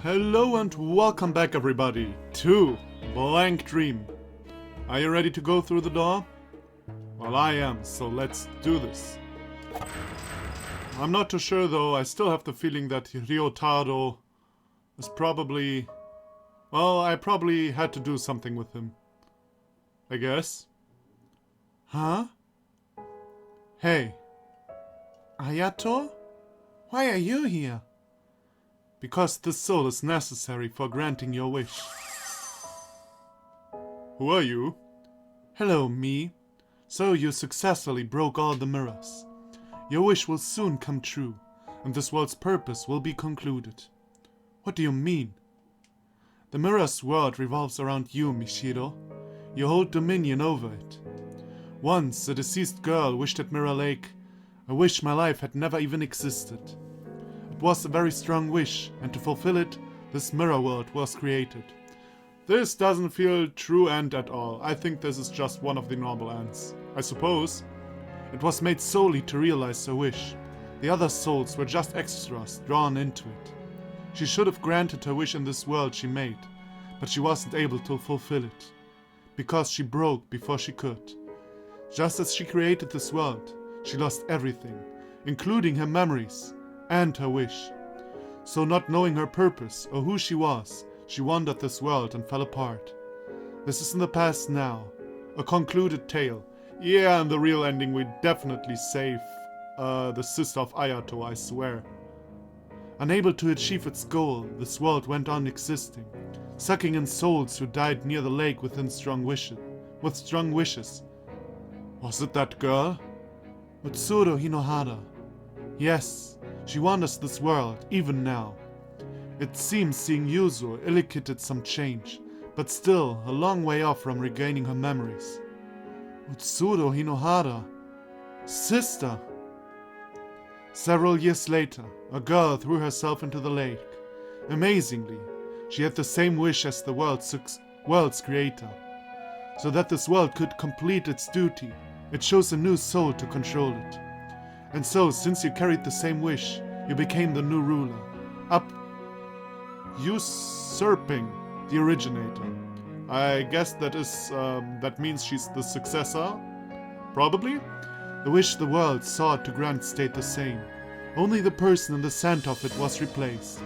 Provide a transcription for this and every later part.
Hello and welcome back everybody to Blank Dream. Are you ready to go through the door? Well, I am, so let's do this. I'm not too sure though, I still have the feeling that Ryotaro is probably... Well, I probably had to do something with him. I guess. Huh? Hey. Ayato? Why are you here? Because this soul is necessary for granting your wish. Who are you? Hello, me. So you successfully broke all the mirrors. Your wish will soon come true, and this world's purpose will be concluded. What do you mean? The mirror's world revolves around you, Mishiro. You hold dominion over it. Once, a deceased girl wished at Mirror Lake. I wish my life had never even existed. It was a very strong wish, and to fulfill it, this mirror world was created. This doesn't feel true end at all. I think this is just one of the normal ends. I suppose. It was made solely to realize her wish. The other souls were just extras drawn into it. She should have granted her wish in this world she made, but she wasn't able to fulfill it. Because she broke before she could. Just as she created this world, she lost everything, including her memories and her wish. So not knowing her purpose or who she was, she wandered this world and fell apart. This is in the past now, a concluded tale. Yeah, in the real ending we definitely save the sister of Ayato, I swear. Unable to achieve its goal, this world went on existing, sucking in souls who died near the lake with strong wishes. Was it that girl? Utsuro Hinohara. Yes, she wanders this world, even now. It seems seeing Yuzo elicited some change, but still a long way off from regaining her memories. Utsuro Hinohara. Sister! Several years later, a girl threw herself into the lake. Amazingly, she had the same wish as the world's creator. So that this world could complete its duty, it chose a new soul to control it. And so, since you carried the same wish, you became the new ruler. Usurping the originator. I guess that means she's the successor? Probably? The wish the world sought to grant stayed the same. Only the person in the center of it was replaced.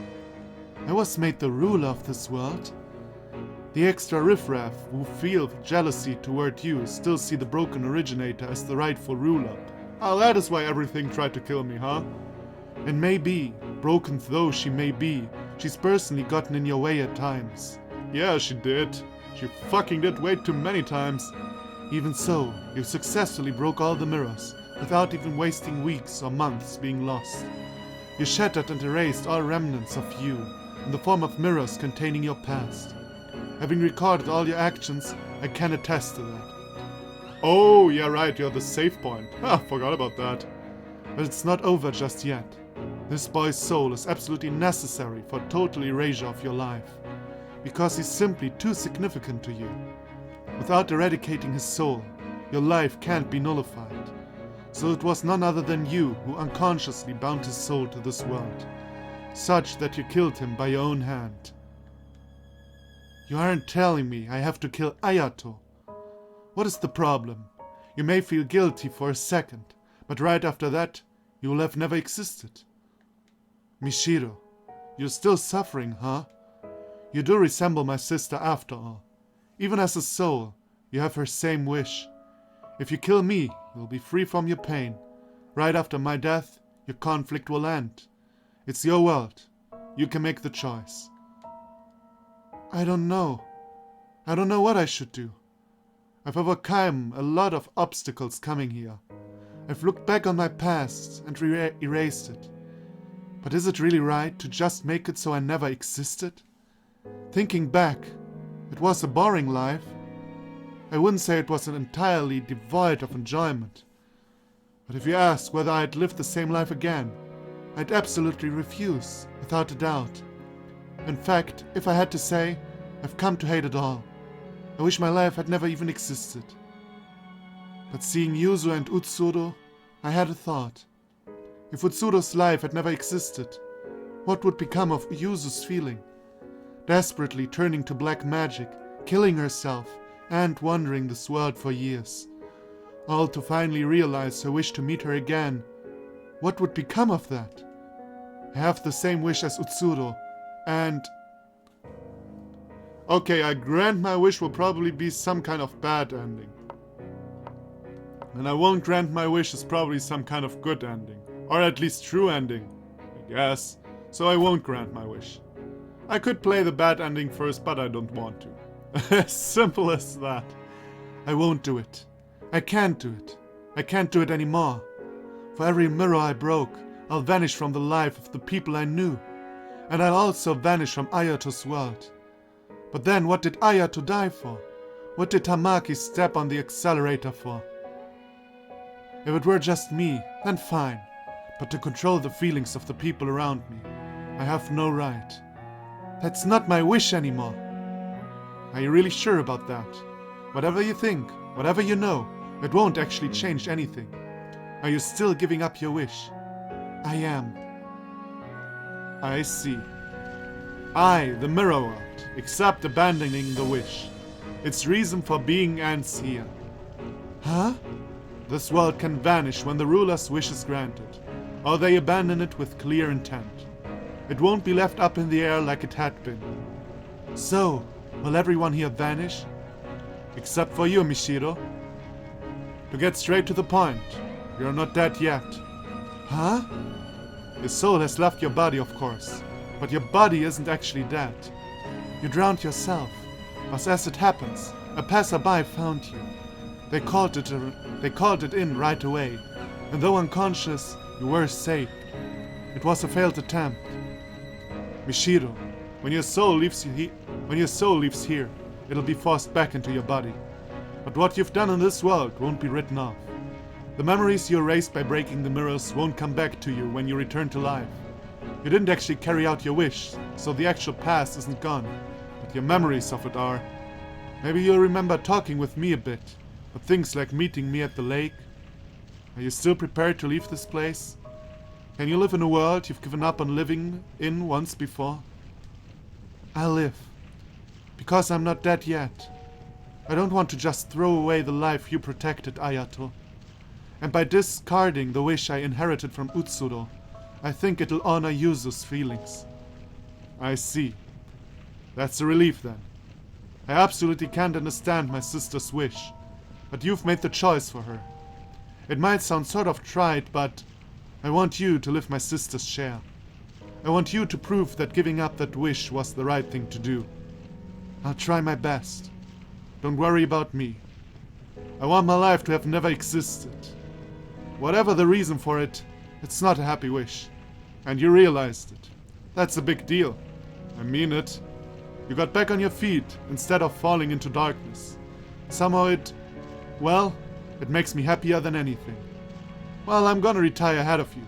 I was made the ruler of this world. The extra riffraff who feel jealousy toward you still see the broken originator as the rightful ruler. Ah, that is why everything tried to kill me, huh? And maybe, broken though she may be, she's personally gotten in your way at times. Yeah, she did. She fucking did way too many times. Even so, you successfully broke all the mirrors, without even wasting weeks or months being lost. You shattered and erased all remnants of you, in the form of mirrors containing your past. Having recorded all your actions, I can attest to that. Oh, yeah right, you're the save point. Ah, forgot about that. But it's not over just yet. This boy's soul is absolutely necessary for total erasure of your life. Because he's simply too significant to you. Without eradicating his soul, your life can't be nullified. So it was none other than you who unconsciously bound his soul to this world. Such that you killed him by your own hand. You aren't telling me I have to kill Ayato. What is the problem? You may feel guilty for a second, but right after that, you will have never existed. Mishiro, you're still suffering, huh? You do resemble my sister after all. Even as a soul, you have her same wish. If you kill me, you'll be free from your pain. Right after my death, your conflict will end. It's your world. You can make the choice. I don't know. I don't know what I should do. I've overcome a lot of obstacles coming here. I've looked back on my past and erased it. But is it really right to just make it so I never existed? Thinking back, it was a boring life. I wouldn't say it was entirely devoid of enjoyment. But if you ask whether I'd live the same life again, I'd absolutely refuse, without a doubt. In fact, if I had to say, I've come to hate it all. I wish my life had never even existed. But seeing Yuzo and Utsuro, I had a thought. If Utsuro's life had never existed, what would become of Yuzu's feeling? desperately turning to black magic, killing herself, and wandering this world for years. All to finally realize her wish to meet her again. What would become of that? I have the same wish as Utsuro, and... Okay, I grant my wish will probably be some kind of bad ending. And I won't grant my wish is probably some kind of good ending. Or at least true ending, I guess. So I won't grant my wish. I could play the bad ending first, but I don't want to. As simple as that. I won't do it. I can't do it. I can't do it anymore. For every mirror I broke, I'll vanish from the life of the people I knew. And I'll also vanish from Ayato's world. But then what did Ayato die for? What did Tamaki step on the accelerator for? If it were just me, then fine. But to control the feelings of the people around me, I have no right. That's not my wish anymore. Are you really sure about that? Whatever you think, whatever you know, it won't actually change anything. Are you still giving up your wish? I am. I see. I, the Mirror World, accept abandoning the wish. Its reason for being ends here. Huh? This world can vanish when the ruler's wish is granted, or they abandon it with clear intent. It won't be left up in the air like it had been. So, will everyone here vanish? Except for you, Mishiro. To get straight to the point, you're not dead yet. Huh? Your soul has left your body, of course, but your body isn't actually dead. You drowned yourself, but as it happens, a passerby found you. They called it in right away, and though unconscious, you were saved. It was a failed attempt. Mishiro, when your soul leaves here, it'll be forced back into your body. But what you've done in this world won't be written off. The memories you erased by breaking the mirrors won't come back to you when you return to life. You didn't actually carry out your wish, so the actual past isn't gone, but your memories of it are. Maybe you'll remember talking with me a bit, but things like meeting me at the lake. Are you still prepared to leave this place? Can you live in a world you've given up on living in once before? I'll live. Because I'm not dead yet. I don't want to just throw away the life you protected, Ayato. And by discarding the wish I inherited from Utsuro, I think it'll honor Yuzu's feelings. I see. That's a relief then. I absolutely can't understand my sister's wish, but you've made the choice for her. It might sound sort of trite, but I want you to live my sister's share. I want you to prove that giving up that wish was the right thing to do. I'll try my best. Don't worry about me. I want my life to have never existed. Whatever the reason for it, it's not a happy wish. And you realized it. That's a big deal. I mean it. You got back on your feet instead of falling into darkness. Somehow it makes me happier than anything. Well, I'm gonna retire ahead of you.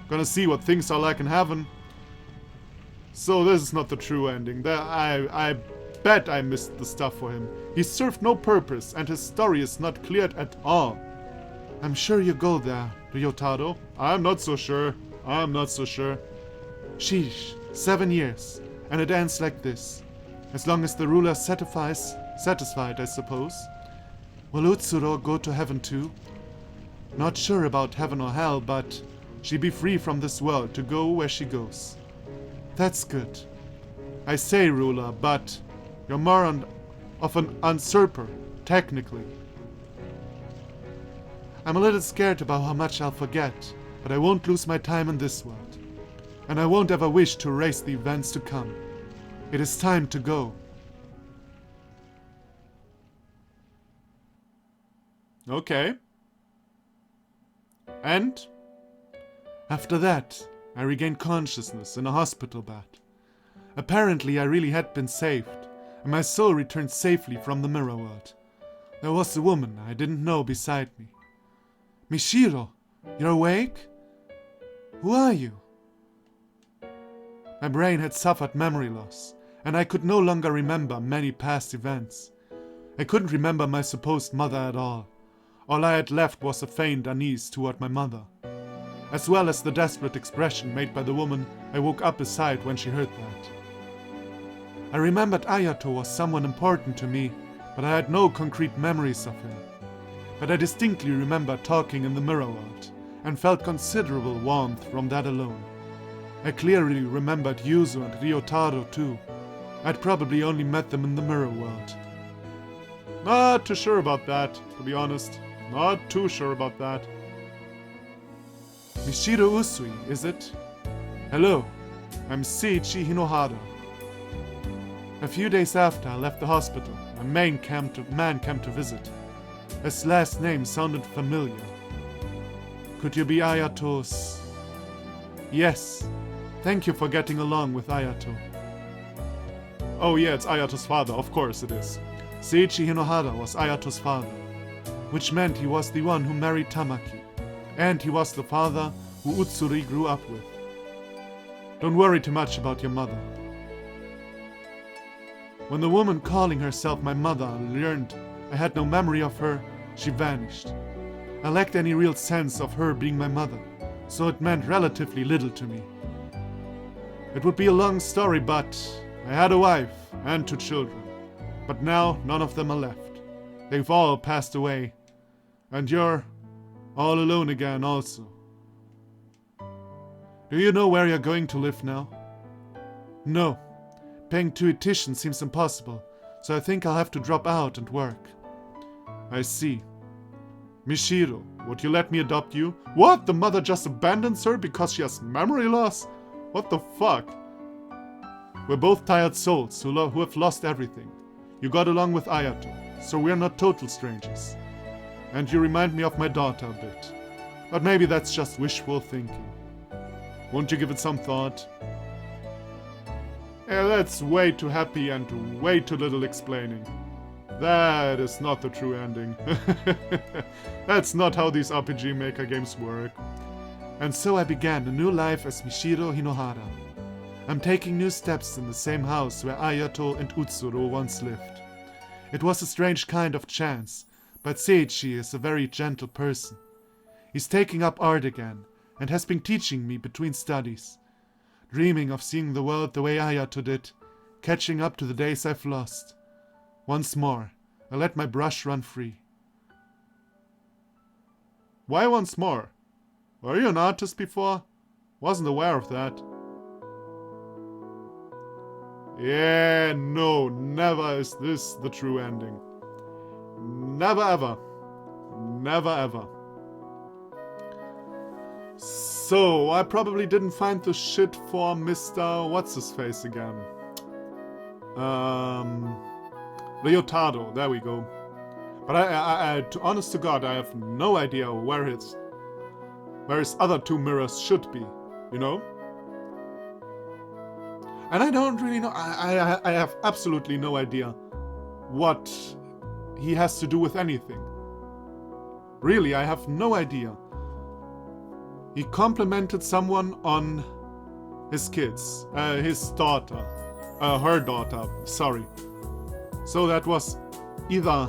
Gonna see what things are like in heaven. So this is not the true ending. I bet I missed the stuff for him. He served no purpose, and his story is not cleared at all. I'm sure you go there, Ryotaro. I'm not so sure. Sheesh, 7 years, and it ends like this. As long as the ruler satisfied, I suppose. Will Utsuro go to heaven too? Not sure about heaven or hell, but she'll be free from this world to go where she goes. That's good. I say, ruler, but you're more of an usurper, technically. I'm a little scared about how much I'll forget, but I won't lose my time in this world. And I won't ever wish to erase the events to come. It is time to go. Okay. And? After that, I regained consciousness in a hospital bed. Apparently I really had been saved, and my soul returned safely from the mirror world. There was a woman I didn't know beside me. Mishiro, you're awake? Who are you? My brain had suffered memory loss, and I could no longer remember many past events. I couldn't remember my supposed mother at all. All I had left was a faint unease toward my mother, as well as the desperate expression made by the woman I woke up beside when she heard that. I remembered Ayato was someone important to me, but I had no concrete memories of him. But I distinctly remember talking in the mirror world, and felt considerable warmth from that alone. I clearly remembered Yuzu and Ryotaro too. I'd probably only met them in the mirror world. Not too sure about that, to be honest. Not too sure about that. Mishiro Usui, is it? Hello, I'm Seiichi Hinohara. A few days after I left the hospital, a man came to visit. His last name sounded familiar. Could you be Ayato's? Yes. Thank you for getting along with Ayato. Oh yeah, it's Ayato's father, of course it is. Seiichi Hinohara was Ayato's father, which meant he was the one who married Tamaki, and he was the father who Utsuri grew up with. Don't worry too much about your mother. When the woman calling herself my mother learned I had no memory of her, she vanished. I lacked any real sense of her being my mother, so it meant relatively little to me. It would be a long story, but I had a wife and 2 children. But now none of them are left. They've all passed away. And you're all alone again also. Do you know where you're going to live now? No. Paying tuition seems impossible, so I think I'll have to drop out and work. I see. Mishiro, would you let me adopt you? What? The mother just abandons her because she has memory loss? What the fuck? We're both tired souls who have lost everything. You got along with Ayato, so we're not total strangers. And you remind me of my daughter a bit. But maybe that's just wishful thinking. Won't you give it some thought? That's way too happy and way too little explaining. That is not the true ending. That's not how these RPG Maker games work. And so I began a new life as Mishiro Hinohara. I'm taking new steps in the same house where Ayato and Utsuro once lived. It was a strange kind of chance, but Seiichi is a very gentle person. He's taking up art again, and has been teaching me between studies. Dreaming of seeing the world the way Ayato did, catching up to the days I've lost. Once more, I let my brush run free. Why once more? Were you an artist before? Wasn't aware of that. Yeah, no, never is this the true ending. Never ever. Never ever. So, I probably didn't find the shit for Mr. What's-his-face again. Ryotaro, there we go. But I honest to God, I have no idea where his other 2 mirrors should be, you know? And I don't really know, I have absolutely no idea what he has to do with anything. Really, I have no idea. He complimented someone on his kids, his daughter, her daughter, sorry. So that was either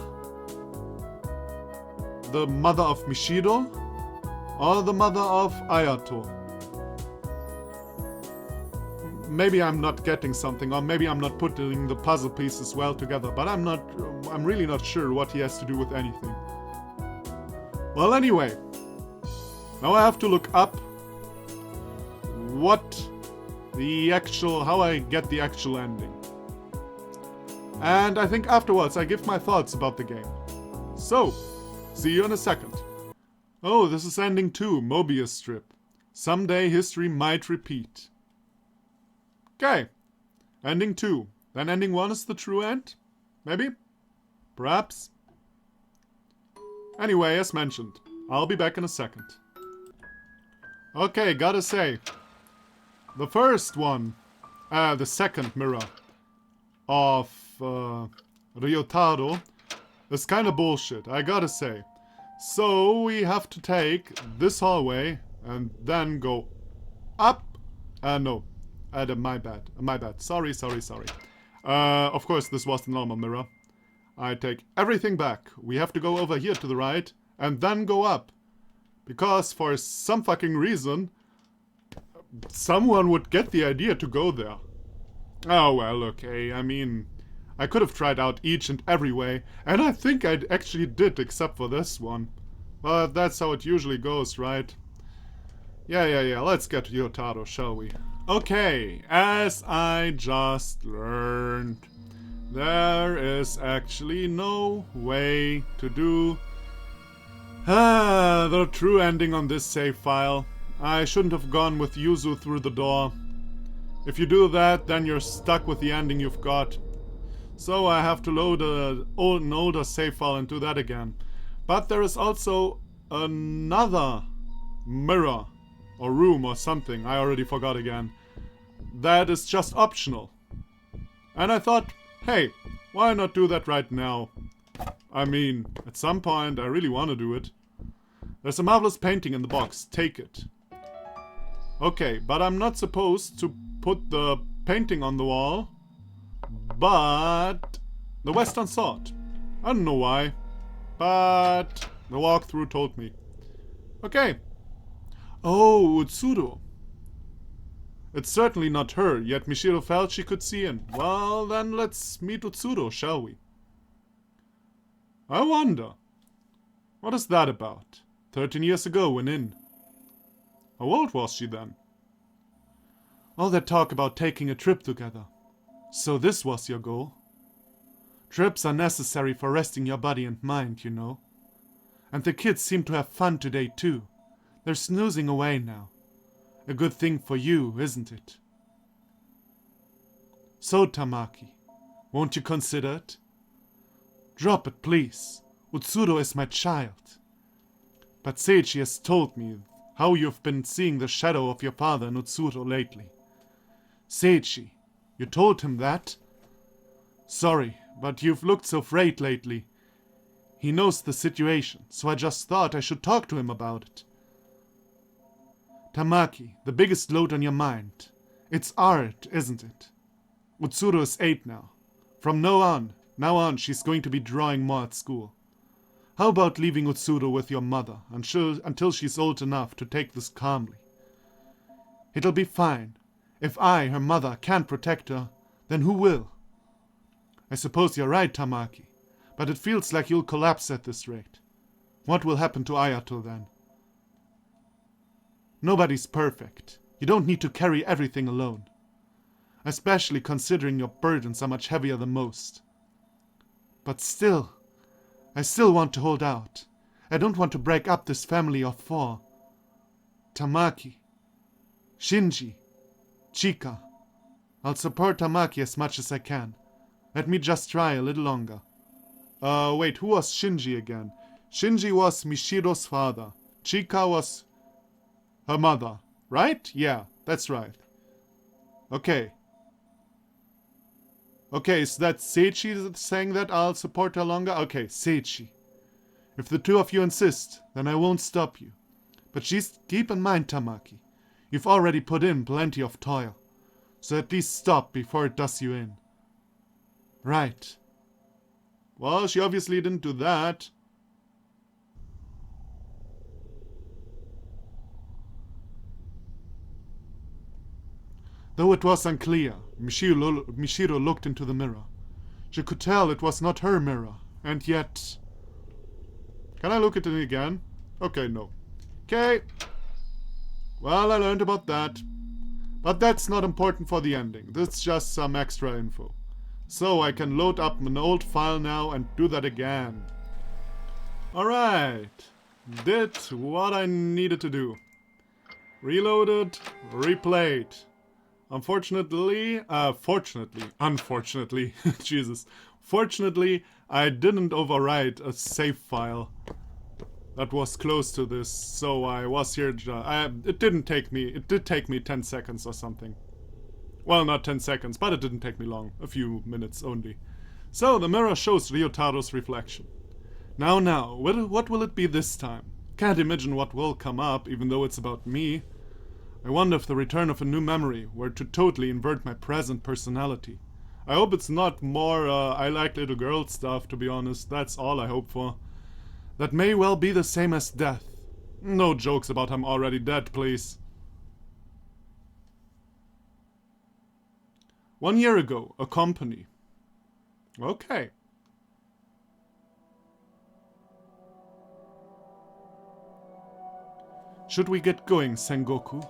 the mother of Mishiro or the mother of Ayato. Maybe I'm not getting something, or maybe I'm not putting the puzzle pieces well together, but I'm really not sure what he has to do with anything. Well, anyway, now I have to look up how I get the actual ending. And I think afterwards I give my thoughts about the game. So, see you in a second. Oh, this is ending 2, Mobius strip. Someday history might repeat. Okay, ending 2. Then ending 1 is the true end? Maybe? Perhaps? Anyway, as mentioned, I'll be back in a second. Okay, gotta say, the first one, the second mirror of Ryotaro is kinda bullshit, I gotta say. So we have to take this hallway and then go up. No, my bad. Sorry. Of course, this was the normal mirror. I take everything back. We have to go over here to the right and then go up. Because for some fucking reason, someone would get the idea to go there. Oh well, okay, I mean, I could have tried out each and every way, and I think I actually did, except for this one. But that's how it usually goes, right? Yeah, let's get to Yotaro, shall we? Okay, as I just learned, there is actually no way to do the true ending on this save file. I shouldn't have gone with Yuzu through the door. If you do that, then you're stuck with the ending you've got. So I have to load an older save file and do that again. But there is also another mirror or room or something, I already forgot again, that is just optional. And I thought, hey, why not do that right now? I mean, at some point I really want to do it. There's a marvelous painting in the box, take it. Okay, but I'm not supposed to put the painting on the wall, but the Western sword. I don't know why, but the walkthrough told me. Okay. Oh, Utsuro. It's certainly not her, yet Mishiro felt she could see in. Well, then let's meet Utsuro, shall we? I wonder. What is that about? 13 years ago when in. How old was she then? All that talk about taking a trip together. So this was your goal? Trips are necessary for resting your body and mind, you know. And the kids seem to have fun today too. They're snoozing away now. A good thing for you, isn't it? So, Tamaki, won't you consider it? Drop it, please. Utsuro is my child. But Seiichi has told me how you've been seeing the shadow of your father in Utsuro lately. Seiichi, you told him that? Sorry, but you've looked so frayed lately. He knows the situation, so I just thought I should talk to him about it. Tamaki, the biggest load on your mind. It's art, isn't it? Utsuro is 8 now. From now on, she's going to be drawing more at school. How about leaving Utsuro with your mother until she's old enough to take this calmly? It'll be fine. If I, her mother, can't protect her, then who will? I suppose you're right, Tamaki, but it feels like you'll collapse at this rate. What will happen to Ayato then? Nobody's perfect. You don't need to carry everything alone. Especially considering your burdens are much heavier than most. But still, I still want to hold out. I don't want to break up this family of 4. Tamaki, Shinji, Chika. I'll support Tamaki as much as I can. Let me just try a little longer. Wait, who was Shinji again? Shinji was Mishiro's father. Chika was her mother, right? Yeah, that's right. Okay. Okay, so that's Seiichi saying that I'll support her longer? Okay, Seiichi. If the two of you insist, then I won't stop you. But keep in mind, Tamaki, you've already put in plenty of toil. So at least stop before it does you in. Right. Well, she obviously didn't do that. Though it was unclear, Mishiro looked into the mirror. She could tell it was not her mirror, and yet... Can I look at it again? Okay, no. Okay. Well, I learned about that. But that's not important for the ending. This is just some extra info. So I can load up an old file now and do that again. Alright. Did what I needed to do. Reloaded, replayed. Unfortunately, Jesus. Fortunately, I didn't overwrite a save file that was close to this, so I was here. It did take me 10 seconds or something. Well, not 10 seconds, but it didn't take me long. A few minutes only. So, the mirror shows Ryotaro's reflection. Now, what will it be this time? Can't imagine what will come up, even though it's about me. I wonder if the return of a new memory were to totally invert my present personality. I hope it's not more, I like little girl stuff, to be honest. That's all I hope for. That may well be the same as death. No jokes about I'm already dead, please. 1 year ago, a company. Okay. Should we get going, Sengoku?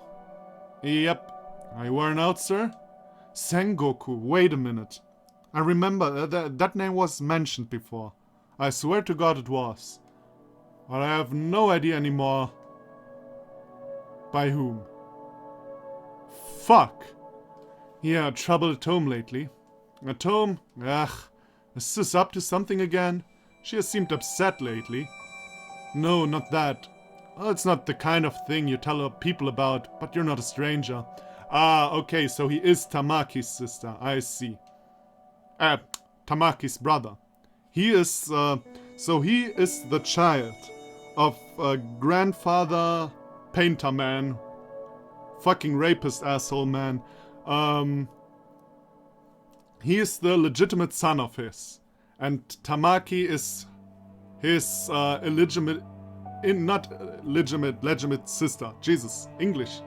Yep. Are you worn out, sir? Sengoku, wait a minute. I remember that name was mentioned before. I swear to God it was. But I have no idea anymore by whom. Fuck. Yeah, trouble at home lately. At home? Ugh. Is Sis up to something again? She has seemed upset lately. No, not that. Well, it's not the kind of thing you tell people about, but you're not a stranger. Ah, okay, so he is Tamaki's sister. I see. Tamaki's brother. He is, so he is the child of a grandfather painter man. Fucking rapist asshole man. He is the legitimate son of his. And Tamaki is his illegitimate, legitimate sister. Jesus, English.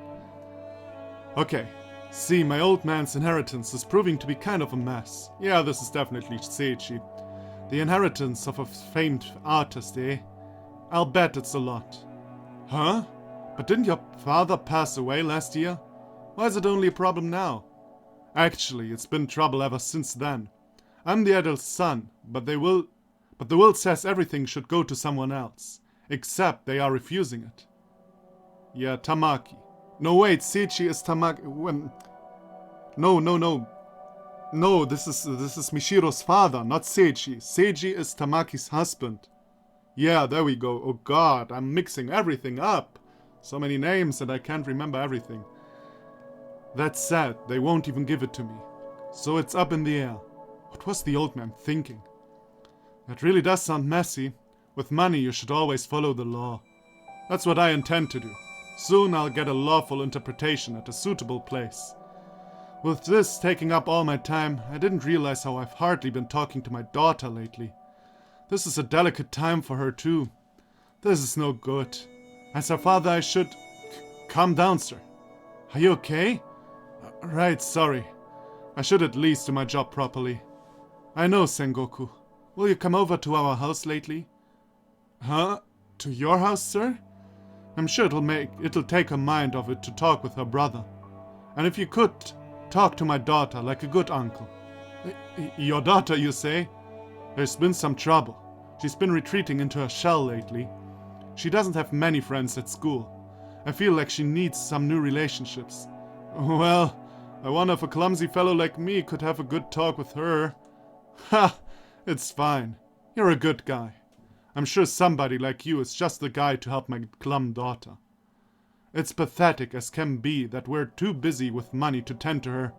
Okay. See, my old man's inheritance is proving to be kind of a mess. Yeah, this is definitely Seichi. The inheritance of a famed artist, eh? I'll bet it's a lot. Huh? But didn't your father pass away last year? Why is it only a problem now? Actually, it's been trouble ever since then. I'm the adult son, but the will says everything should go to someone else. Except they are refusing it. Yeah, Tamaki. No, wait, Seichi is Tamaki. No. No, this is Mishiro's father, not Seichi. Seichi is Tamaki's husband. Yeah, there we go. Oh god, I'm mixing everything up. So many names and I can't remember everything. That's sad, they won't even give it to me. So it's up in the air. What was the old man thinking? That really does sound messy. With money you should always follow the law. That's what I intend to do. Soon I'll get a lawful interpretation at a suitable place. With this taking up all my time, I didn't realize how I've hardly been talking to my daughter lately. This is a delicate time for her too. This is no good. As her father I should... Calm down, sir. Are you okay? Right, sorry. I should at least do my job properly. I know, Sengoku. Will you come over to our house lately? Huh? To your house, sir? I'm sure it'll take her mind off it to talk with her brother. And if you could, talk to my daughter like a good uncle. Your daughter, you say? There's been some trouble. She's been retreating into her shell lately. She doesn't have many friends at school. I feel like she needs some new relationships. Well, I wonder if a clumsy fellow like me could have a good talk with her. Ha! It's fine. You're a good guy. I'm sure somebody like you is just the guy to help my glum daughter. It's pathetic as can be that we're too busy with money to tend to her.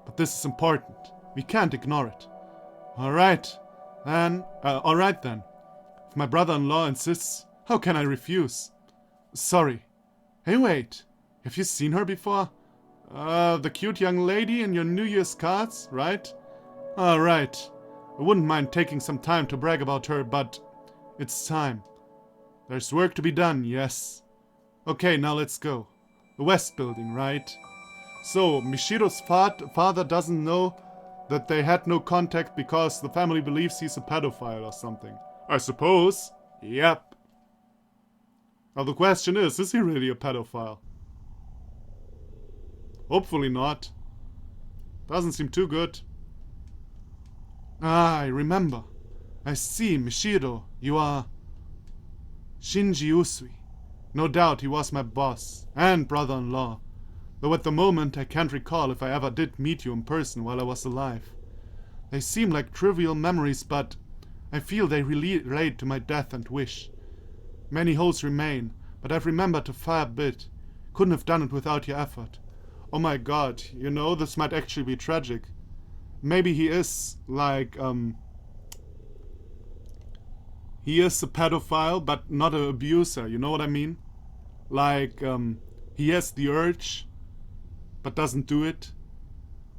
But this is important. We can't ignore it. Alright then. If my brother-in-law insists, how can I refuse? Sorry. Hey, wait. Have you seen her before? The cute young lady in your New Year's cards, right? Alright. I wouldn't mind taking some time to brag about her, but it's time. There's work to be done, yes. Okay, now let's go. The West Building, right? So, Mishiro's father doesn't know that they had no contact because the family believes he's a pedophile or something. I suppose. Yep. Now the question is he really a pedophile? Hopefully not. Doesn't seem too good. Ah, I remember. I see, Mishiro, you are... Shinji Usui. No doubt he was my boss, and brother-in-law. Though at the moment I can't recall if I ever did meet you in person while I was alive. They seem like trivial memories, but I feel they relate to my death and wish. Many holes remain, but I've remembered a fair bit. Couldn't have done it without your effort. Oh my god, you know, this might actually be tragic. Maybe he is, like, he is a pedophile, but not an abuser, you know what I mean? Like, he has the urge, but doesn't do it.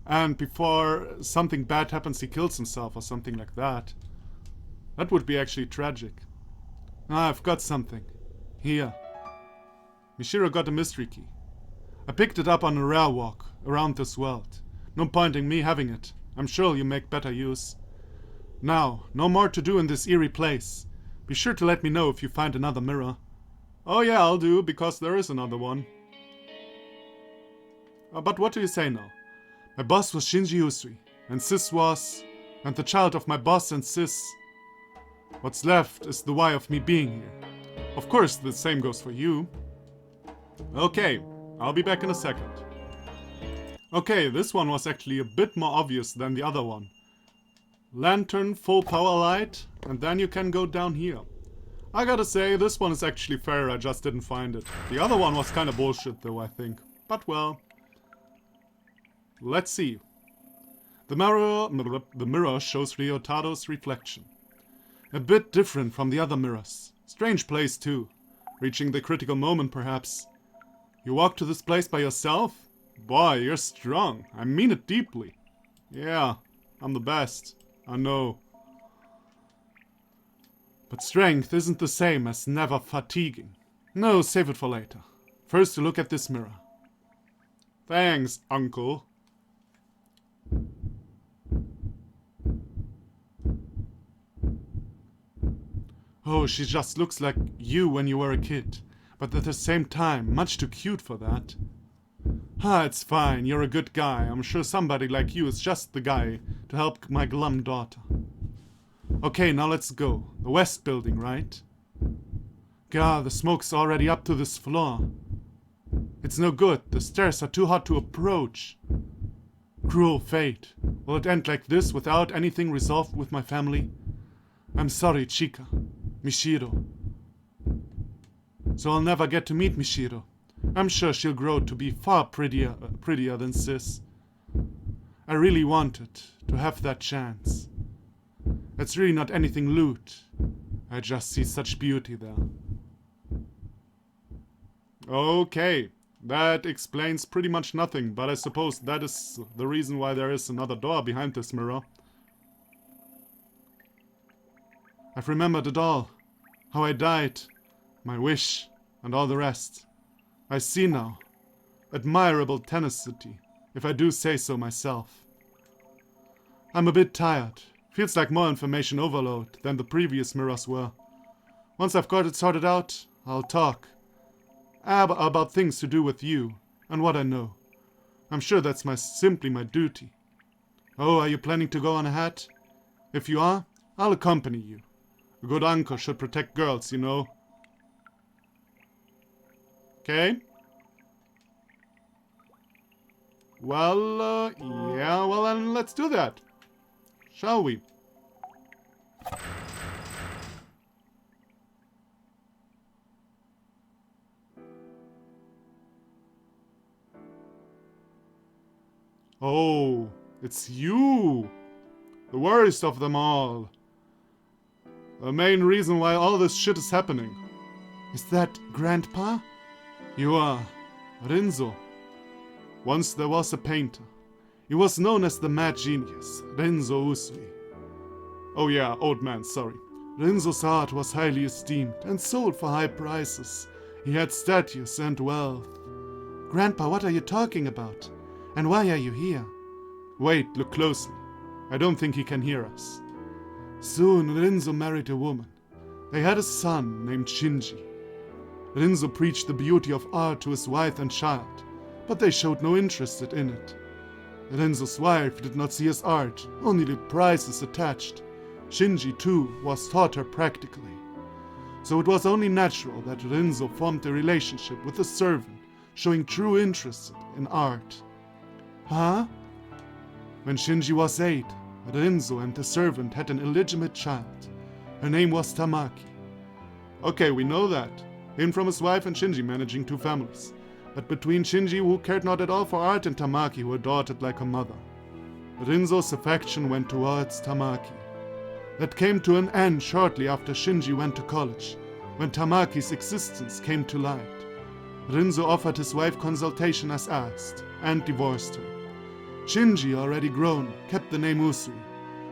And before something bad happens, he kills himself or something like that. That would be actually tragic. Ah, I've got something. Here. Mishiro got a mystery key. I picked it up on a rare walk around this world. No point in me having it. I'm sure you make better use. Now, no more to do in this eerie place. Be sure to let me know if you find another mirror. Oh yeah, I'll do, because there is another one. But what do you say now? My boss was Shinji Usui, and Sis was... and the child of my boss and Sis. What's left is the why of me being here. Of course, the same goes for you. Okay, I'll be back in a second. Okay, this one was actually a bit more obvious than the other one. Lantern, full power light, and then you can go down here. I gotta say, this one is actually fair, I just didn't find it. The other one was kinda bullshit though, I think. But well... let's see. The mirror shows Ryotaro's reflection. A bit different from the other mirrors. Strange place too. Reaching the critical moment perhaps. You walk to this place by yourself? Boy, you're strong. I mean it deeply. Yeah, I'm the best. I know. But strength isn't the same as never fatiguing. No, save it for later. First to look at this mirror. Thanks, uncle. Oh, she just looks like you when you were a kid. But at the same time, much too cute for that. Ah, it's fine, you're a good guy. I'm sure somebody like you is just the guy to help my glum daughter. Okay, now let's go. The west building, right? God, the smoke's already up to this floor. It's no good, the stairs are too hot to approach. Cruel fate. Will it end like this without anything resolved with my family? I'm sorry, Chika. Mishiro. So I'll never get to meet Mishiro. I'm sure she'll grow to be far prettier than Sis. I really wanted to have that chance. It's really not anything lewd. I just see such beauty there. Okay, that explains pretty much nothing, but I suppose that is the reason why there is another door behind this mirror. I've remembered it all. How I died, my wish, and all the rest. I see now. Admirable tenacity, if I do say so myself. I'm a bit tired. Feels like more information overload than the previous mirrors were. Once I've got it sorted out, I'll talk. About things to do with you, and what I know. I'm sure that's simply my duty. Oh, are you planning to go on ahead? If you are, I'll accompany you. A good uncle should protect girls, you know. Okay. Well, yeah, well then let's do that. Shall we? Oh, it's you! The worst of them all. The main reason why all this shit is happening. Is that Grandpa? You are Rinzo. Once there was a painter. He was known as the mad genius, Renzo Usui. Oh yeah, old man, sorry. Renzo's art was highly esteemed and sold for high prices. He had statues and wealth. Grandpa, what are you talking about? And why are you here? Wait, look closely. I don't think he can hear us. Soon Renzo married a woman. They had a son named Shinji. Renzo preached the beauty of art to his wife and child, but they showed no interest in it. Renzo's wife did not see his art, only the prices attached. Shinji, too, was taught her practically. So it was only natural that Renzo formed a relationship with a servant, showing true interest in art. Huh? When Shinji was 8, Renzo and the servant had an illegitimate child. Her name was Tamaki. Okay, we know that. Him from his wife and Shinji managing 2 families. But between Shinji, who cared not at all for art, and Tamaki, who adored it like a mother. Renzo's affection went towards Tamaki. That came to an end shortly after Shinji went to college, when Tamaki's existence came to light. Renzo offered his wife consultation as asked, and divorced her. Shinji, already grown, kept the name Usui.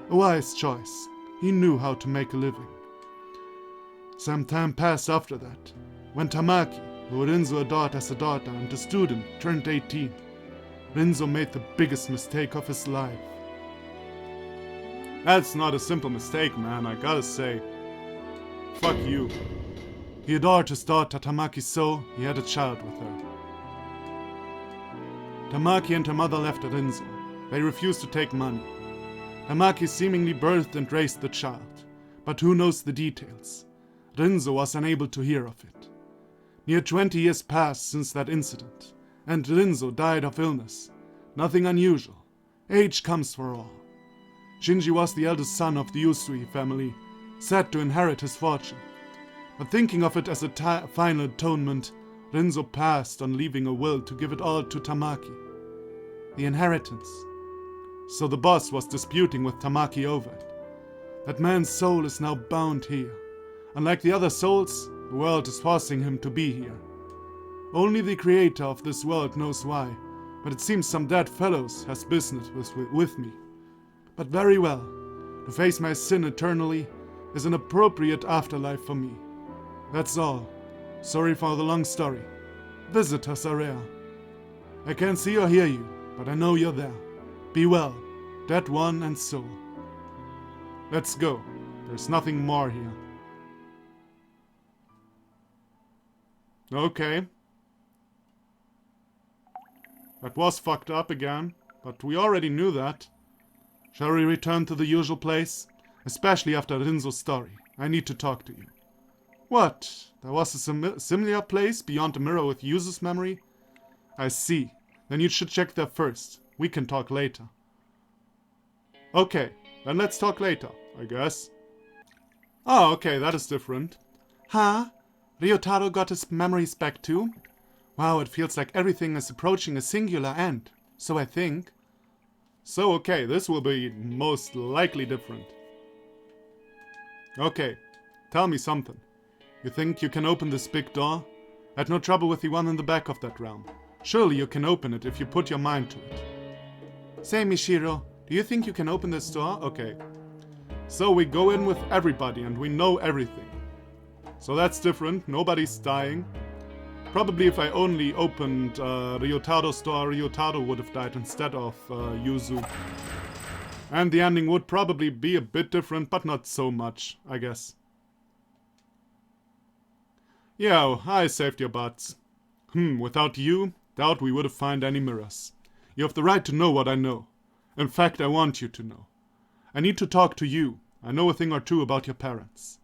A wise choice. He knew how to make a living. Some time passed after that, when Tamaki, who Renzo adored as a daughter and a student, turned 18. Rinzo made the biggest mistake of his life. That's not a simple mistake, man, I gotta say. Fuck you. He adored his daughter Tamaki so he had a child with her. Tamaki and her mother left Rinzo. They refused to take money. Tamaki seemingly birthed and raised the child, but who knows the details? Rinzo was unable to hear of it. Near 20 years passed since that incident, and Rinzo died of illness. Nothing unusual. Age comes for all. Shinji was the eldest son of the Usui family, set to inherit his fortune. But thinking of it as a final atonement, Rinzo passed on leaving a will to give it all to Tamaki. The inheritance. So the boss was disputing with Tamaki over it. That man's soul is now bound here. Unlike the other souls, the world is forcing him to be here. Only the creator of this world knows why, but it seems some dead fellows has business with me. But very well, to face my sin eternally is an appropriate afterlife for me. That's all. Sorry for the long story. Visitors are rare. I can't see or hear you, but I know you're there. Be well, dead one and soul. Let's go. There's nothing more here. Okay. That was fucked up again, but we already knew that. Shall we return to the usual place? Especially after Rinzo's story. I need to talk to you. What? There was a similar place beyond the mirror with Yuzu's memory? I see. Then you should check there first. We can talk later. Okay, then let's talk later, I guess. Oh, okay, that is different. Huh? Ryotaro got his memories back too? Wow, it feels like everything is approaching a singular end. So I think. So okay, this will be most likely different. Okay, tell me something. You think you can open this big door? I had no trouble with the one in the back of that realm. Surely you can open it if you put your mind to it. Say, Mishiro, do you think you can open this door? Okay. So we go in with everybody and we know everything. So that's different, nobody's dying. Probably if I only opened Ryotaro's door, Ryotaro would have died instead of Yuzu. And the ending would probably be a bit different, but not so much, I guess. Yeah, I saved your butts. Without you, doubt we would have found any mirrors. You have the right to know what I know. In fact, I want you to know. I need to talk to you. I know a thing or two about your parents.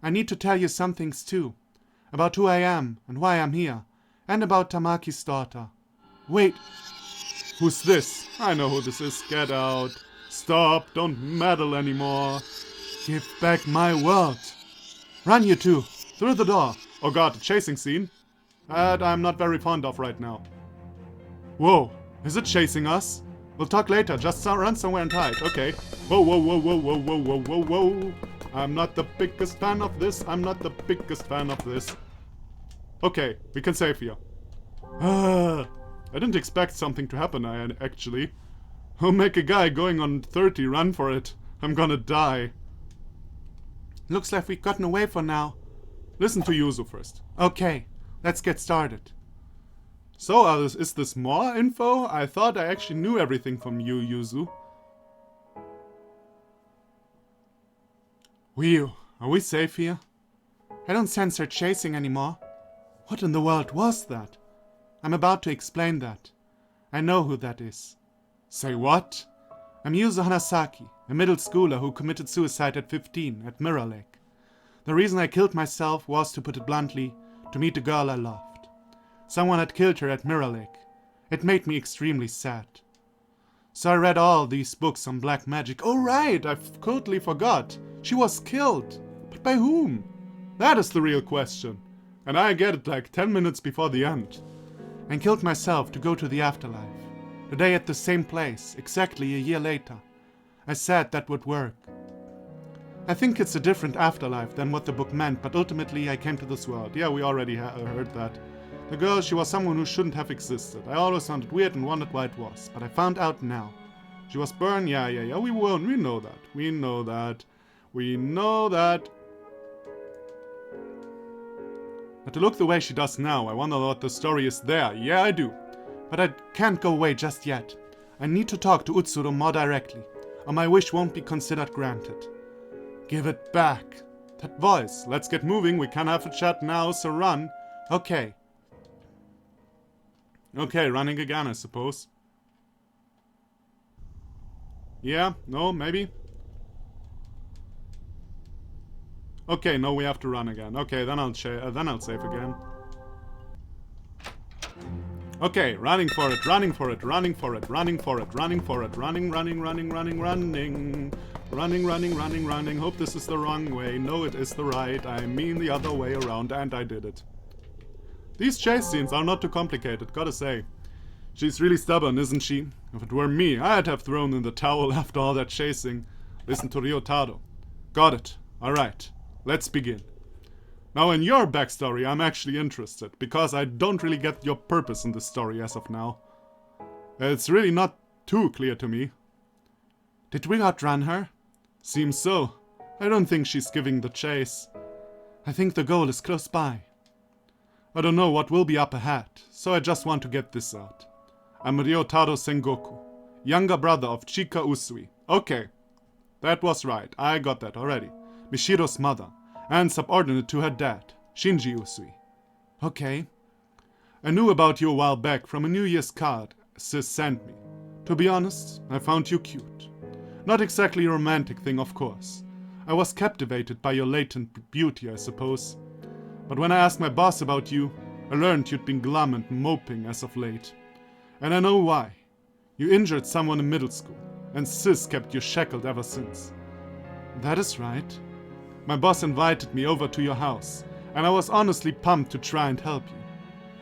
I need to tell you some things too. About who I am and why I'm here. And about Tamaki's daughter. Wait. Who's this? I know who this is. Get out. Stop. Don't meddle anymore. Give back my world. Run, you two. Through the door. Oh god, a chasing scene. That I'm not very fond of right now. Whoa. Is it chasing us? We'll talk later. Just run somewhere and hide. Okay. Whoa, whoa, whoa, whoa, whoa, whoa, whoa, whoa, whoa. I'm not the biggest fan of this. I'm not the biggest fan of this. Okay, we can save here. I didn't expect something to happen, actually. I'll make a guy going on 30 run for it. I'm gonna die. Looks like we've gotten away for now. Listen to Yuzu first. Okay, let's get started. So, is this more info? I thought I actually knew everything from you, Yuzu. Are we safe here? I don't sense her chasing anymore. What in the world was that? I'm about to explain that. I know who that is. Say what? I'm Yuzu Hanasaki, a middle schooler who committed suicide at 15 at Mirror Lake. The reason I killed myself was, to put it bluntly, to meet the girl I loved. Someone had killed her at Mirror Lake. It made me extremely sad. So I read all these books on black magic. Oh right, I totally forgot. She was killed. But by whom? That is the real question. And I get it like 10 minutes before the end. And killed myself to go to the afterlife. Today at the same place, exactly a year later. I said that would work. I think it's a different afterlife than what the book meant, but ultimately I came to this world. Yeah, we already heard that. The girl, she was someone who shouldn't have existed. I always found it weird and wondered why it was, but I found out now. She was burned, yeah, we know that. We know that. But to look the way she does now, I wonder what the story is there. Yeah, I do. But I can't go away just yet. I need to talk to Utsuro more directly, or my wish won't be considered granted. Give it back. That voice. Let's get moving. We can't have a chat now, so run. Okay. Okay, running again, I suppose. Yeah? No? Maybe? Okay, no, we have to run again. Okay, then I'll save again. Okay, running for it, running for it, running for it, running for it, running for it, running. Running. Hope this is the wrong way. No, it is the right. I mean the other way around, and I did it. These chase scenes are not too complicated, gotta say. She's really stubborn, isn't she? If it were me, I'd have thrown in the towel after all that chasing. Listen to Ryotaro. Got it. Alright, let's begin. Now in your backstory, I'm actually interested, because I don't really get your purpose in this story as of now. It's really not too clear to me. Did we outrun her? Seems so. I don't think she's giving the chase. I think the goal is close by. I don't know what will be up ahead, so I just want to get this out. I'm Ryotaro Sengoku, younger brother of Chika Usui. Okay, that was right, I got that already. Mishiro's mother, and subordinate to her dad, Shinji Usui. Okay. I knew about you a while back from a New Year's card Sis sent me. To be honest, I found you cute. Not exactly a romantic thing, of course. I was captivated by your latent beauty, I suppose. But when I asked my boss about you, I learned you'd been glum and moping as of late. And I know why. You injured someone in middle school, and Sis kept you shackled ever since. That is right. My boss invited me over to your house, and I was honestly pumped to try and help you.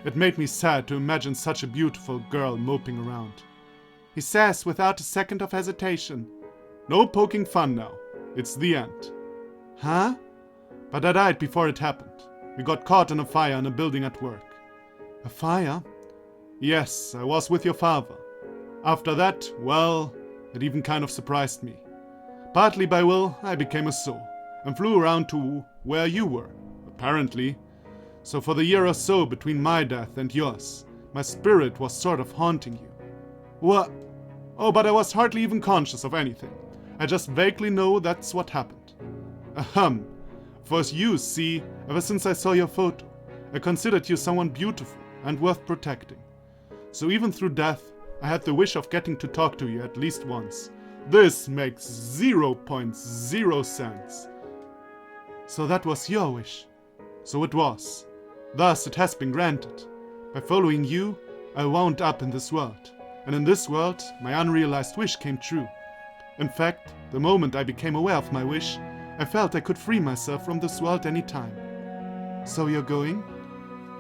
It made me sad to imagine such a beautiful girl moping around. He says without a second of hesitation, "No poking fun now. It's the end." Huh? But I died before it happened. We got caught in a fire in a building at work. A fire? Yes, I was with your father. After that, well, it even kind of surprised me. Partly by will, I became a soul, and flew around to where you were, apparently. So for the year or so between my death and yours, my spirit was sort of haunting you. What? Oh, but I was hardly even conscious of anything. I just vaguely know that's what happened. Ahem. For you, see, ever since I saw your photo, I considered you someone beautiful and worth protecting. So even through death, I had the wish of getting to talk to you at least once. This makes 0.0 sense. So that was your wish. So it was. Thus it has been granted. By following you, I wound up in this world. And in this world, my unrealized wish came true. In fact, the moment I became aware of my wish, I felt I could free myself from this world any time. So you're going?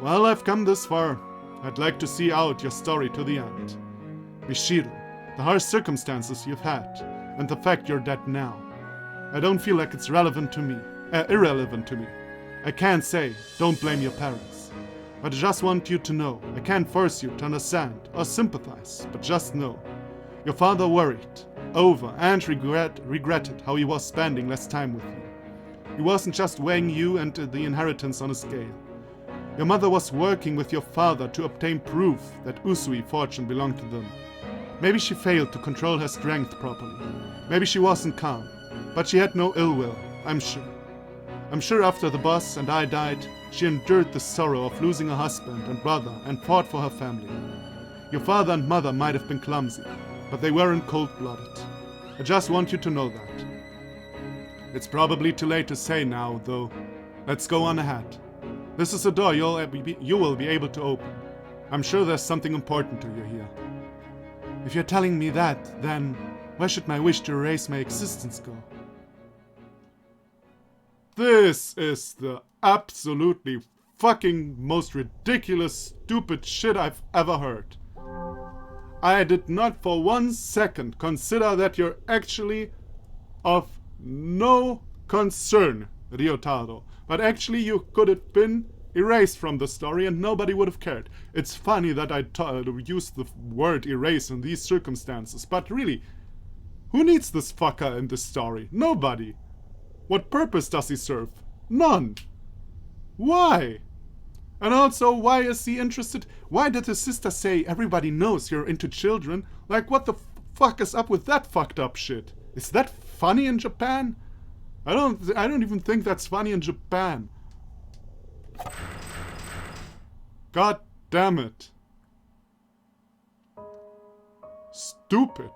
Well, I've come this far. I'd like to see out your story to the end. Mishiro, the harsh circumstances you've had, and the fact you're dead now. I don't feel like it's irrelevant to me. I can't say, don't blame your parents. But I just want you to know, I can't force you to understand or sympathize, but just know. Your father worried, over, and regretted how he was spending less time with you. He wasn't just weighing you and the inheritance on a scale. Your mother was working with your father to obtain proof that Usui fortune belonged to them. Maybe she failed to control her strength properly. Maybe she wasn't calm, but she had no ill will, I'm sure. I'm sure after the boss and I died, she endured the sorrow of losing a husband and brother and fought for her family. Your father and mother might have been clumsy, but they weren't cold-blooded. I just want you to know that. It's probably too late to say now, though. Let's go on ahead. This is a door you will be able to open. I'm sure there's something important to you here. If you're telling me that, then where should my wish to erase my existence go? This is the absolutely fucking most ridiculous, stupid shit I've ever heard. I did not for 1 second consider that you're actually of no concern, Ryotaro. But actually you could have been erased from the story and nobody would have cared. It's funny that I used the word erase in these circumstances, but really, who needs this fucker in this story? Nobody. What purpose does he serve? None. Why? And also, why is he interested? Why did his sister say everybody knows you're into children? Like, what the fuck is up with that fucked up shit? Is that funny in Japan? I don't even think that's funny in Japan. God damn it. Stupid.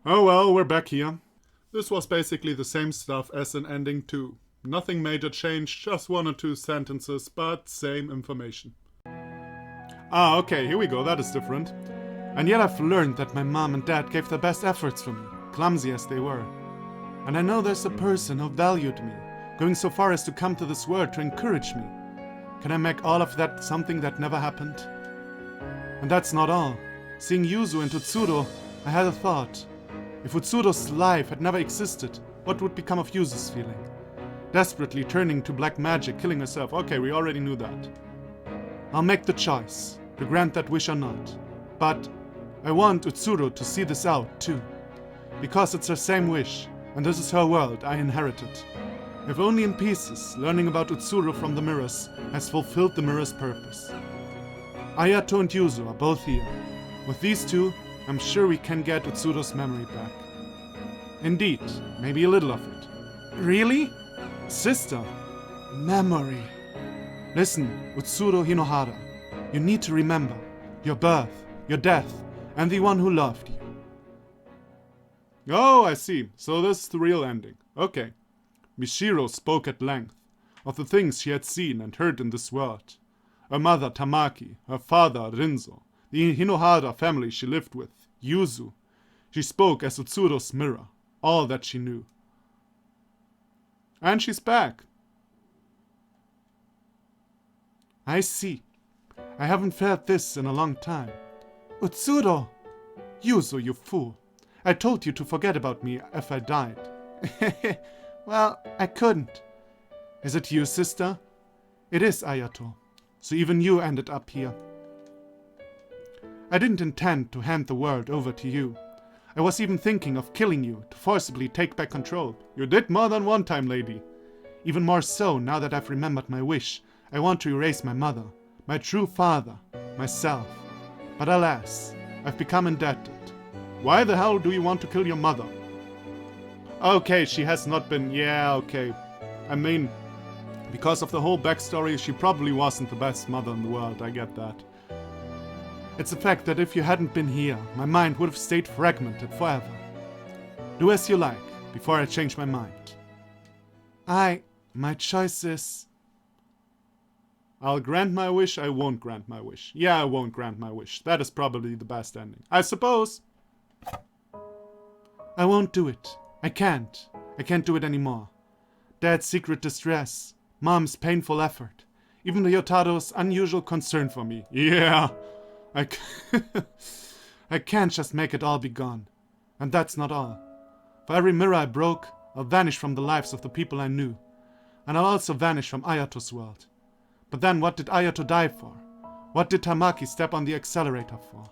Oh well, we're back here. This was basically the same stuff as in ending 2. Nothing major changed, just 1 or 2 sentences, but same information. Ah, okay, here we go, that is different. And yet I've learned that my mom and dad gave their best efforts for me, clumsy as they were. And I know there's a person who valued me, going so far as to come to this world to encourage me. Can I make all of that something that never happened? And that's not all. Seeing Yuzu and Utsuro, I had a thought. If Utsuro's life had never existed, what would become of Yuzu's feeling? Desperately turning to black magic, killing herself. Okay, we already knew that. I'll make the choice, to grant that wish or not. But I want Utsuro to see this out, too. Because it's her same wish, and this is her world I inherited. If only in pieces, learning about Utsuro from the mirrors has fulfilled the mirror's purpose. Ayato and Yuzu are both here. With these two, I'm sure we can get Utsuro's memory back. Indeed, maybe a little of it. Really? Sister, memory. Listen, Utsuro Hinohara, you need to remember your birth, your death, and the one who loved you. Oh, I see. So this is the real ending. Okay. Mishiro spoke at length of the things she had seen and heard in this world. Her mother Tamaki, her father Rinzo, the Hinohara family she lived with, Yuzu. She spoke as Utsuro's mirror, all that she knew. And she's back. I see. I haven't felt this in a long time. Utsuro! Yuzu, you fool. I told you to forget about me if I died. Well, I couldn't. Is it you, sister? It is, Ayato. So even you ended up here. I didn't intend to hand the world over to you. I was even thinking of killing you to forcibly take back control. You did more than one time, lady. Even more so now that I've remembered my wish. I want to erase my mother, my true father, myself. But alas, I've become indebted. Why the hell do you want to kill your mother? Okay, she has not been... Yeah, okay. I mean, because of the whole backstory, she probably wasn't the best mother in the world, I get that. It's the fact that if you hadn't been here, my mind would have stayed fragmented forever. Do as you like, before I change my mind. My choice is... I'll grant my wish, I won't grant my wish. Yeah, I won't grant my wish. That is probably the best ending. I suppose. I won't do it. I can't. I can't do it anymore. Dad's secret distress, Mom's painful effort, even the Yotaro's unusual concern for me. Yeah, I can't just make it all be gone. And that's not all. For every mirror I broke, I'll vanish from the lives of the people I knew. And I'll also vanish from Ayato's world. But then what did Ayato die for? What did Tamaki step on the accelerator for?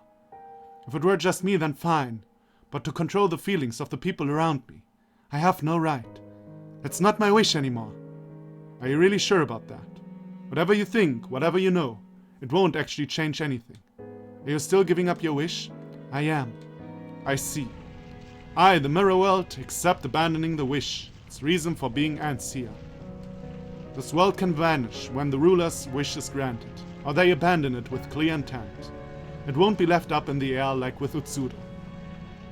If it were just me, then fine. But to control the feelings of the people around me, I have no right. It's not my wish anymore. Are you really sure about that? Whatever you think, whatever you know, it won't actually change anything. Are you still giving up your wish? I am. I see. I, the mirror world, accept abandoning the wish. Its reason for being ends here. This world can vanish when the ruler's wish is granted, or they abandon it with clear intent. It won't be left up in the air like with Utsuro.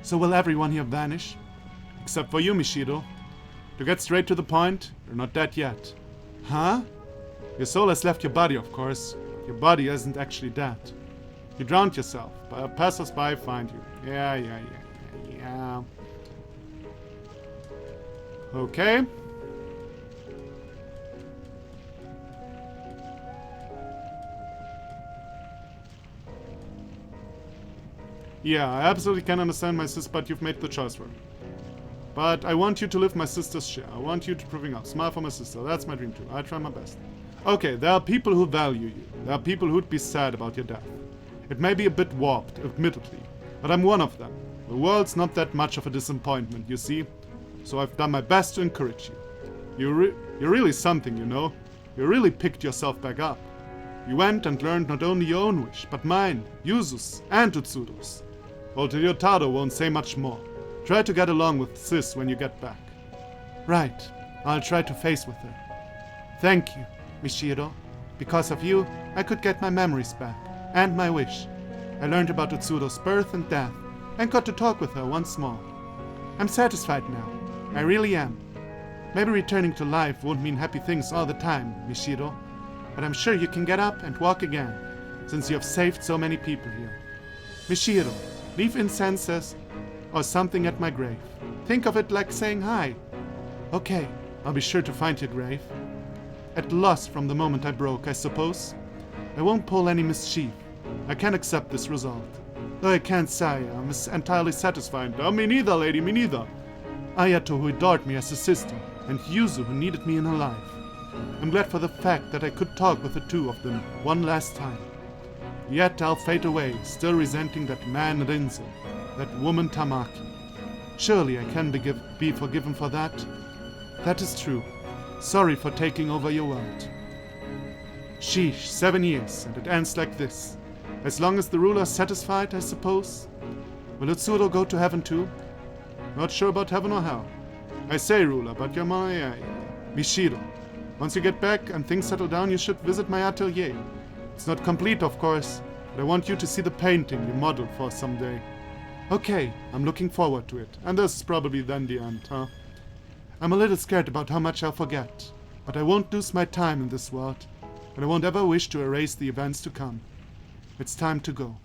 So will everyone here vanish? Except for you, Mishiro. To get straight to the point, you're not dead yet. Huh? Your soul has left your body, of course. Your body isn't actually dead. You drowned yourself, but a passersby find you. Yeah. Okay. Yeah, I absolutely can understand my sis, but you've made the choice for it. But I want you to live my sister's share. I want you to proving up. Smile for my sister. That's my dream too. I try my best. Okay, there are people who value you. There are people who'd be sad about your death. It may be a bit warped, admittedly, but I'm one of them. The world's not that much of a disappointment, you see. So I've done my best to encourage you. You're really something, you know. You really picked yourself back up. You went and learned not only your own wish, but mine, Yuzu's, and Utsuru's. Old Ryotaro won't say much more. Try to get along with Sis when you get back. Right. I'll try to face with her. Thank you, Mishiro. Because of you, I could get my memories back, and my wish. I learned about Utsuro's birth and death, and got to talk with her once more. I'm satisfied now. I really am. Maybe returning to life won't mean happy things all the time, Mishiro. But I'm sure you can get up and walk again, since you have saved so many people here. Mishiro, leave incenses or something at my grave. Think of it like saying hi. Okay, I'll be sure to find your grave. At loss from the moment I broke, I suppose. I won't pull any mischief. I can't accept this result. Though I can't say I'm entirely satisfied. Oh, me neither, lady, me neither. Ayato, who adored me as a sister, and Yuzu, who needed me in her life. I'm glad for the fact that I could talk with the two of them one last time. Yet I'll fade away, still resenting that man Rinzo, that woman Tamaki. Surely I can be forgiven for that? That is true. Sorry for taking over your world. Sheesh, 7 years, and it ends like this. As long as the ruler's satisfied, I suppose. Will Utsuro go to heaven too? Not sure about heaven or hell. I say, ruler, but you're my... Mishiro. Once you get back and things settle down, you should visit my atelier. It's not complete, of course, but I want you to see the painting you modeled for someday. Okay, I'm looking forward to it. And this is probably then the end, huh? I'm a little scared about how much I'll forget, but I won't lose my time in this world, and I won't ever wish to erase the events to come. It's time to go.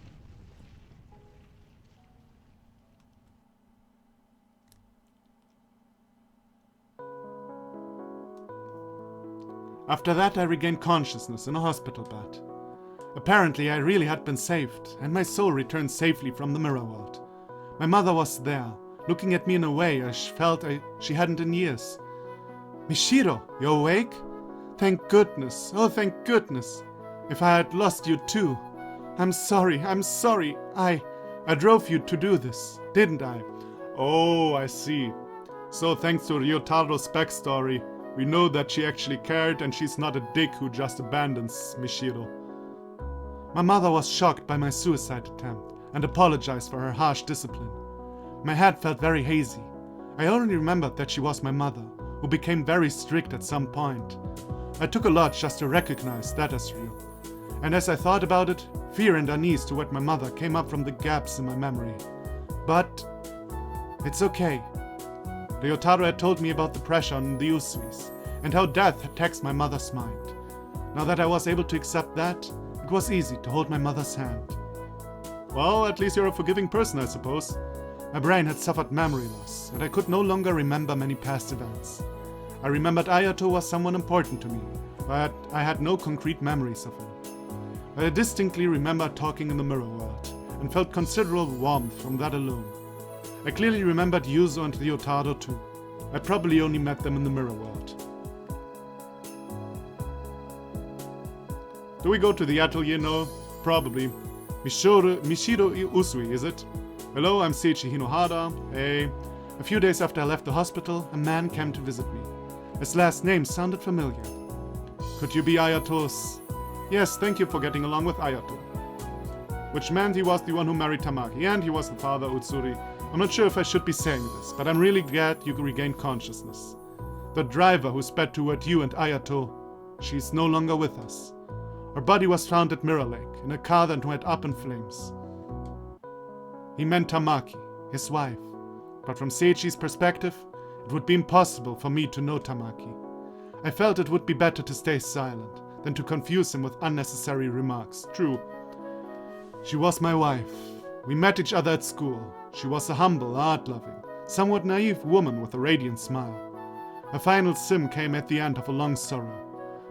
After that, I regained consciousness in a hospital bed. Apparently, I really had been saved, and my soul returned safely from the mirror world. My mother was there, looking at me in a way I felt she hadn't in years. Mishiro, you awake? Thank goodness, oh thank goodness. If I had lost you too. I'm sorry. I drove you to do this, didn't I? Oh, I see. So thanks to Ryotaro's backstory, we know that she actually cared and she's not a dick who just abandons Mishiro. My mother was shocked by my suicide attempt and apologized for her harsh discipline. My head felt very hazy. I only remembered that she was my mother, who became very strict at some point. I took a lot just to recognize that as real. And as I thought about it, fear and unease toward my mother came up from the gaps in my memory. But it's okay. Ryotaro had told me about the pressure on the Usuis, and how death had taxed my mother's mind. Now that I was able to accept that, it was easy to hold my mother's hand. Well, at least you're a forgiving person, I suppose. My brain had suffered memory loss, and I could no longer remember many past events. I remembered Ayato was someone important to me, but I had no concrete memories of him. But I distinctly remember talking in the mirror world, and felt considerable warmth from that alone. I clearly remembered Yuzo and Ryotaro too. I probably only met them in the mirror world. Do we go to the atelier now? Probably. Mishiro Usui, is it? Hello, I'm Seiichi Hinohara. Hey. A few days after I left the hospital, a man came to visit me. His last name sounded familiar. Could you be Ayato's? Yes, thank you for getting along with Ayato. Which meant he was the one who married Tamaki, and he was the father of Utsuri. I'm not sure if I should be saying this, but I'm really glad you regained consciousness. The driver who sped toward you and Ayato, she's no longer with us. Her body was found at Mirror Lake, in a car that went up in flames. He meant Tamaki, his wife, but from Seiichi's perspective, it would be impossible for me to know Tamaki. I felt it would be better to stay silent than to confuse him with unnecessary remarks. True. She was my wife. We met each other at school. She was a humble, art-loving, somewhat naive woman with a radiant smile. Her final sin came at the end of a long sorrow,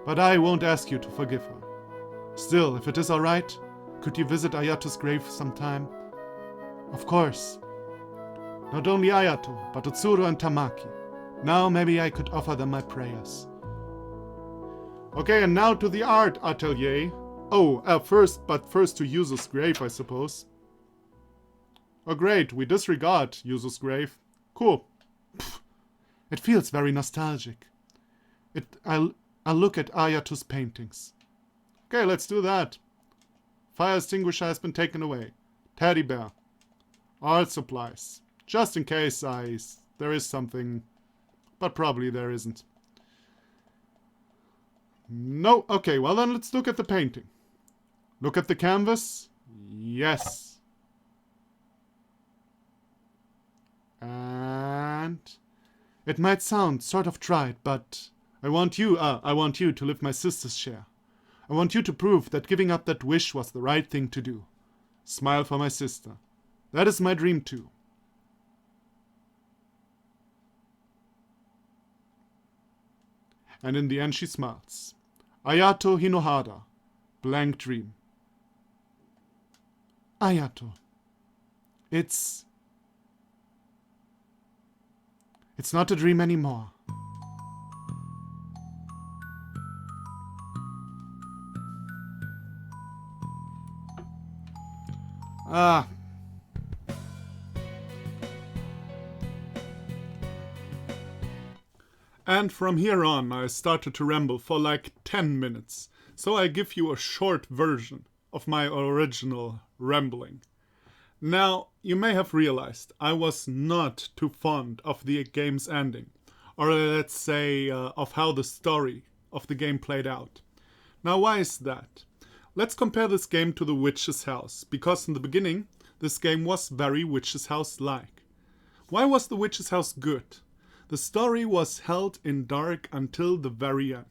but I won't ask you to forgive her. Still, if it is alright, could you visit Ayato's grave sometime? Of course. Not only Ayato, but Utsuro and Tamaki. Now maybe I could offer them my prayers. Okay, and now to the art atelier. Oh, first to Yuzu's grave, I suppose. Oh great, we disregard Yuzu's grave. Cool. Pfft. It feels very nostalgic. I'll look at Ayato's paintings. Okay, let's do that. Fire extinguisher has been taken away. Teddy bear. Art supplies. Just in case there is something, but probably there isn't. No, okay, well then let's look at the painting. Look at the canvas. Yes. And it might sound sort of trite, but I want you to live my sister's share. I want you to prove that giving up that wish was the right thing to do. Smile for my sister. That is my dream too. And in the end she smiles. Ayato Hinohara. Blank dream. Ayato. It's not a dream anymore. And from here on I started to ramble for like 10 minutes, so I give you a short version of my original rambling. Now, you may have realized I was not too fond of the game's ending, or let's say of how the story of the game played out. Now, why is that? Let's compare this game to The Witch's House, because in the beginning this game was very Witch's House-like. Why was The Witch's House good? The story was held in dark until the very end.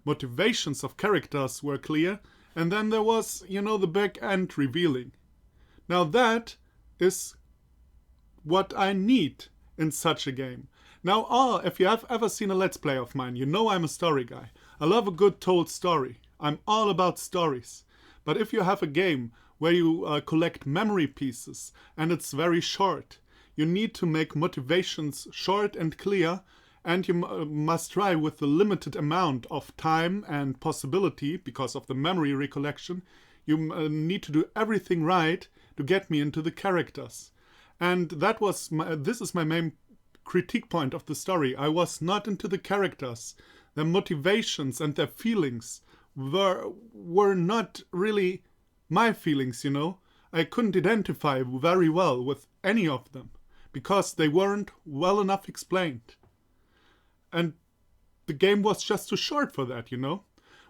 Motivations of characters were clear, and then there was, the big end revealing. Now that is what I need in such a game. Now, if you have ever seen a Let's Play of mine, you know I'm a story guy. I love a good told story. I'm all about stories. But if you have a game where you collect memory pieces and it's very short, you need to make motivations short and clear, and you must try with the limited amount of time and possibility, because of the memory recollection, you need to do everything right to get me into the characters. And this is my main critique point of the story. I was not into the characters. Their motivations and their feelings were not really my feelings, I couldn't identify very well with any of them, because they weren't well enough explained. And the game was just too short for that,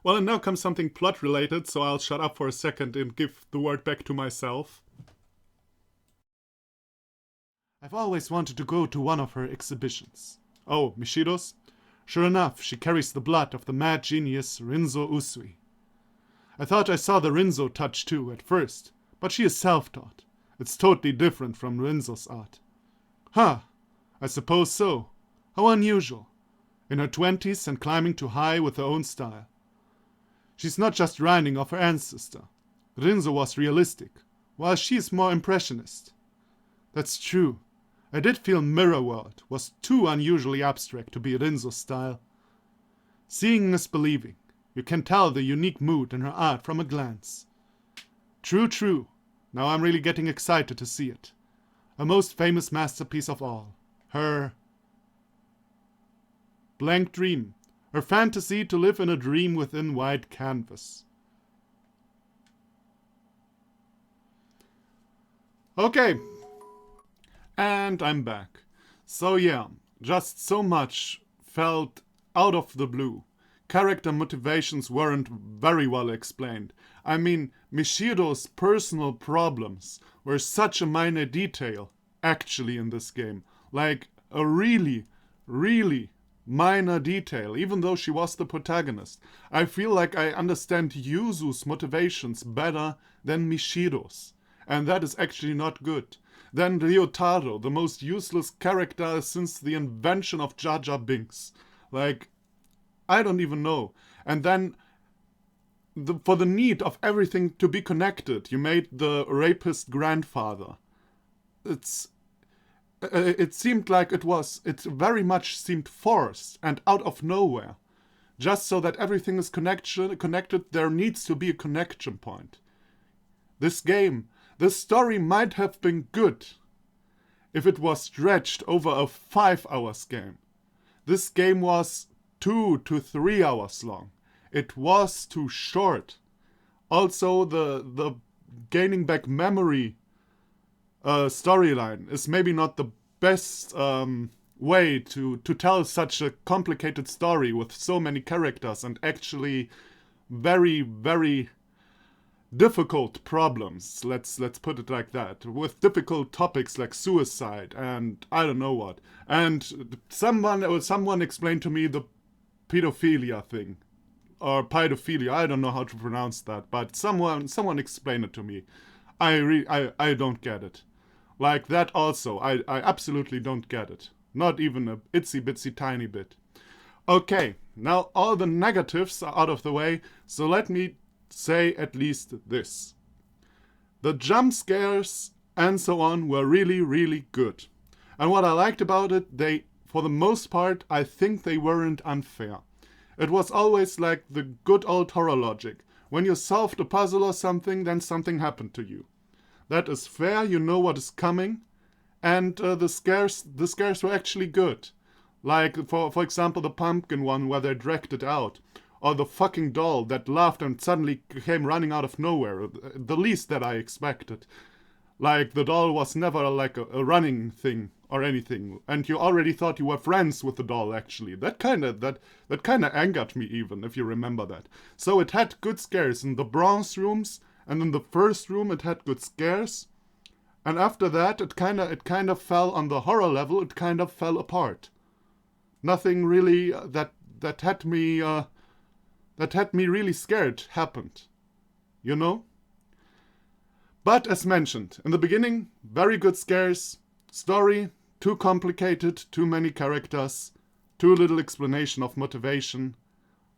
Well, and now comes something plot related, so I'll shut up for a second and give the word back to myself. I've always wanted to go to one of her exhibitions. Oh, Mishiro's? Sure enough, she carries the blood of the mad genius Rinzo Usui. I thought I saw the Rinzo touch too at first, but she is self-taught. It's totally different from Rinzo's art. Huh, I suppose so. How unusual. In her 20s and climbing too high with her own style. She's not just grinding off her ancestor. Rinzo was realistic, while she's more impressionist. That's true. I did feel Mirror World was too unusually abstract to be Rinzo's style. Seeing is believing. You can tell the unique mood in her art from a glance. True. Now I'm really getting excited to see it. Her most famous masterpiece of all. Her blank dream. Her fantasy to live in a dream within white canvas. Okay. And I'm back. So yeah, just so much felt out of the blue. Character motivations weren't very well explained. I mean, Mishiro's personal problems were such a minor detail, actually, in this game. Like, a really, really minor detail, even though she was the protagonist. I feel like I understand Yuzu's motivations better than Mishiro's. And that is actually not good. Then Ryotaro, the most useless character since the invention of Jar Jar Binks. Like, I don't even know. And then, for the need of everything to be connected, you made the rapist grandfather. It seemed like it very much seemed forced and out of nowhere. Just so that everything is connected, there needs to be a connection point. This story might have been good if it was stretched over a 5 hours game. This game was 2 to 3 hours long. It was too short. Also, the gaining back memory storyline is maybe not the best way to tell such a complicated story with so many characters and actually very, very difficult problems. Let's put it like that. With difficult topics like suicide and I don't know what. And someone explained to me the pedophilia thing. Or pedophilia, I don't know how to pronounce that, but someone explained it to me. I don't get it. Like that also, I absolutely don't get it. Not even a itsy bitsy tiny bit. Okay, now all the negatives are out of the way, so let me say at least this. The jump scares and so on were really, really good. And what I liked about it, they, for the most part, I think they weren't unfair. It was always like the good old horror logic. When you solved a puzzle or something, then something happened to you. That is fair, you know what is coming, and the scares were actually good. Like, for example, the pumpkin one where they dragged it out. Or the fucking doll that laughed and suddenly came running out of nowhere. The least that I expected. Like, the doll was never like a running thing or anything. And you already thought you were friends with the doll, actually. That kinda angered me even, if you remember that. So it had good scares in the bronze rooms, and in the first room it had good scares. And after that, it kinda fell on the horror level, it kind of fell apart. Nothing really that had me really scared happened. You know? But as mentioned, in the beginning, very good scares. Story, too complicated, too many characters, too little explanation of motivation,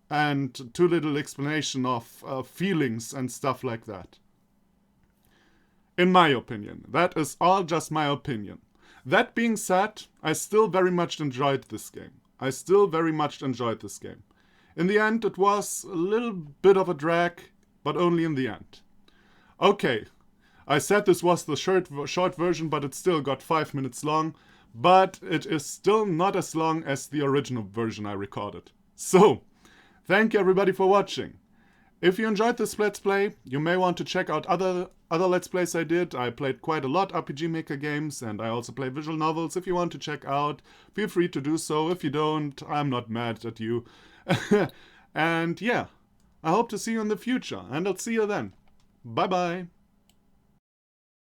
and too little explanation of feelings and stuff like that. In my opinion. That is all just my opinion. That being said, I still very much enjoyed this game. In the end, it was a little bit of a drag, but only in the end. Okay, I said this was the short version, but it still got 5 minutes long, but it is still not as long as the original version I recorded. So, thank you everybody for watching. If you enjoyed this Let's Play, you may want to check out other Let's Plays I did. I played quite a lot RPG Maker games, and I also play visual novels. If you want to check out, feel free to do so. If you don't, I'm not mad at you. And yeah, I hope to see you in the future, and I'll see you then. Bye bye.